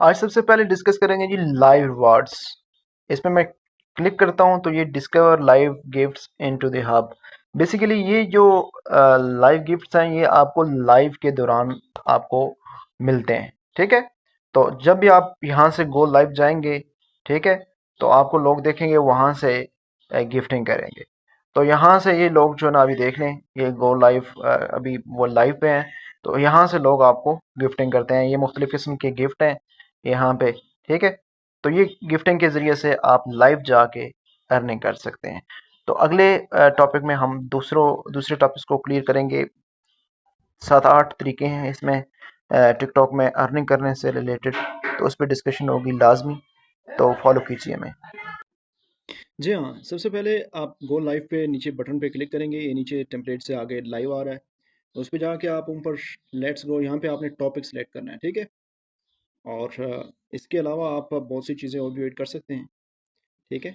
आज सबसे पहले डिस्कस करेंगे जी लाइव रिवॉर्ड्स। इसमें मैं क्लिक करता हूं तो ये discover live gifts into the hub. Basically ये जो लाइव गिफ्ट्स हैं ये आपको लाइव के दौरान आपको मिलते हैं। ठीक है, तो जब भी आप यहां से गो लाइव जाएंगे, ठीक है, तो आपको लोग देखेंगे वहां से गिफ्टिंग करेंगे। तो यहाँ से ये लोग जो ना अभी देख लें, ये गो लाइव अभी वो लाइव पे हैं, तो यहाँ से लोग आपको गिफ्टिंग करते हैं। ये मुख्तलिफ किस्म के गिफ्ट हैं यहाँ पे। ठीक है, तो ये गिफ्टिंग के ज़रिए से आप लाइव जाके अर्निंग कर सकते हैं। तो अगले टॉपिक में हम दूसरे टॉपिक्स को क्लियर करेंगे। 7-8 तरीके हैं इसमें टिकटॉक में अर्निंग करने से रिलेटेड, तो उस पर डिस्कशन होगी लाजमी, तो फॉलो कीजिए हमें। जी हाँ, सबसे पहले आप गो लाइव पे नीचे बटन पे क्लिक करेंगे। ये नीचे टेम्पलेट से आगे लाइव आ रहा है, उस पे जाके आप ऊपर लेट्स गो, यहाँ पे आपने टॉपिक सेलेक्ट करना है। ठीक है, और इसके अलावा आप बहुत सी चीज़ें और भी ऐड कर सकते हैं। ठीक है,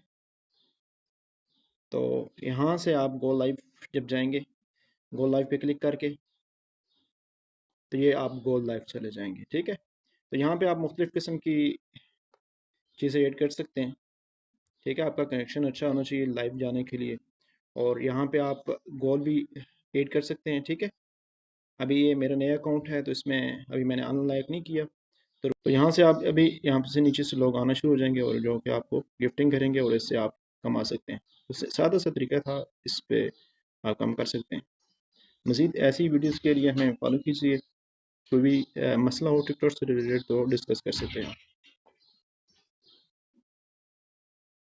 तो यहाँ से आप गो लाइव जब जाएंगे, गो लाइव पे क्लिक करके, तो ये आप गो लाइव चले जाएंगे। ठीक है, तो यहाँ पे आप मुख्तलिफ किस्म की चीज़ें ऐड कर सकते हैं। ठीक है, आपका कनेक्शन अच्छा होना चाहिए लाइव जाने के लिए, और यहाँ पे आप गोल भी ऐड कर सकते हैं। ठीक है, अभी ये मेरा नया अकाउंट है तो इसमें अभी मैंने अनलॉक नहीं किया, तो यहाँ से आप अभी यहाँ से नीचे से लोग आना शुरू हो जाएंगे और जो कि आपको गिफ्टिंग करेंगे और इससे आप कमा सकते हैं। तो सादा सा तरीका था, इस पे आप कम कर सकते हैं। मज़ीद ऐसी वीडियोज़ के लिए हमें फॉलो कीजिए। कोई भी मसला हो टिकटॉक से रिलेटेड तो डिस्कस कर सकते हैं।